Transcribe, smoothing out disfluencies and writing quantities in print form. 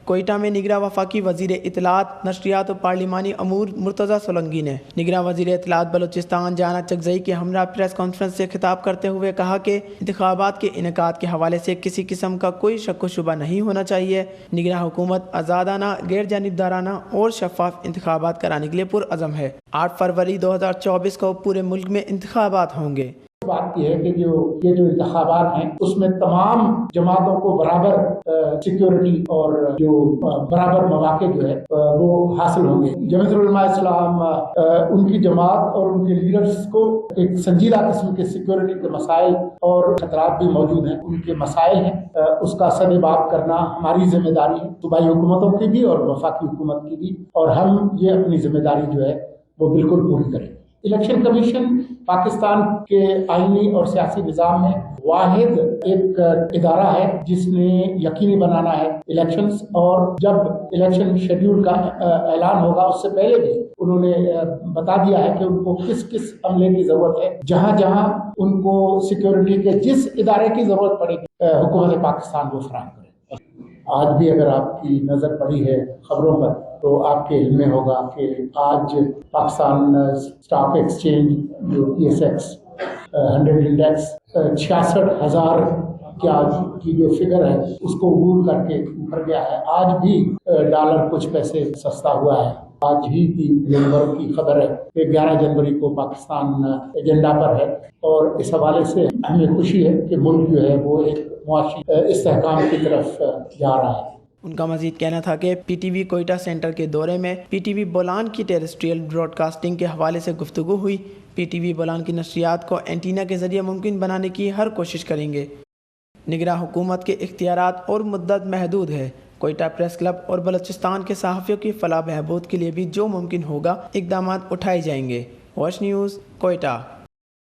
کوئٹہ میں نگراں وفاقی وزیر اطلاعات، نشریات و پارلیمانی امور مرتضیٰ سولنگی نے نگراں وزیر اطلاعات بلوچستان جانا چکزئی کے ہمراہ پریس کانفرنس سے خطاب کرتے ہوئے کہا کہ انتخابات کے انعقاد کے حوالے سے کسی قسم کا کوئی شک و شبہ نہیں ہونا چاہیے۔ نگراں حکومت آزادانہ، غیر جانبدارانہ اور شفاف انتخابات کرانے کے لیے پرعزم ہے۔ 8 فروری 2024 کو پورے ملک میں انتخابات ہوں گے۔ بات یہ ہے کہ یہ جو انتخابات ہیں اس میں تمام جماعتوں کو برابر سیکیورٹی اور جو برابر مواقع جو ہے وہ حاصل ہوں گے۔ جمعیت العلماء اسلام ان کی جماعت اور ان کے لیڈرز کو ایک سنجیدہ قسم کے سیکیورٹی کے مسائل اور خطرات بھی موجود ہیں، ان کے مسائل ہیں، اس کا سدباب کرنا ہماری ذمہ داری ہے، صوبائی حکومتوں کی بھی اور وفاقی حکومت کی بھی، اور ہم یہ اپنی ذمہ داری جو ہے وہ بالکل پوری کریں۔ الیکشن کمیشن پاکستان کے آئینی اور سیاسی نظام میں واحد ایک ادارہ ہے جس نے یقینی بنانا ہے الیکشنز، اور جب الیکشن شیڈیول کا اعلان ہوگا اس سے پہلے بھی انہوں نے بتا دیا ہے کہ ان کو کس کس عملے کی ضرورت ہے، جہاں جہاں ان کو سیکیورٹی کے جس ادارے کی ضرورت پڑے گی حکومت پاکستان کو فراہم کرے۔ آج بھی اگر آپ کی نظر پڑی ہے خبروں پر تو آپ کے علم میں ہوگا کہ آج پاکستان اسٹاک ایکسچینج جو TSX 100 انڈیکس 66,000 کی جو فگر ہے اس کو عبور کر کے اوپر گیا ہے۔ آج بھی ڈالر کچھ پیسے سستا ہوا ہے۔ آج ہی کی بلومبرگ کی خبر ہے کہ 11 جنوری کو پاکستان ایجنڈا پر ہے، اور اس حوالے سے ہمیں خوشی ہے کہ ملک جو ہے وہ ایک معاشی استحکام کی طرف جا رہا ہے۔ ان کا مزید کہنا تھا کہ PTV کوئٹہ سینٹر کے دورے میں PTV بولان کی ٹیریسٹریل براڈ کاسٹنگ کے حوالے سے گفتگو ہوئی۔ PTV بولان کی نشریات کو اینٹینا کے ذریعے ممکن بنانے کی ہر کوشش کریں گے۔ نگراں حکومت کے اختیارات اور مدت محدود ہے۔ کوئٹہ پریس کلب اور بلوچستان کے صحافیوں کی فلاح بہبود کے لیے بھی جو ممکن ہوگا اقدامات اٹھائے جائیں گے۔ Wash news, Quetta.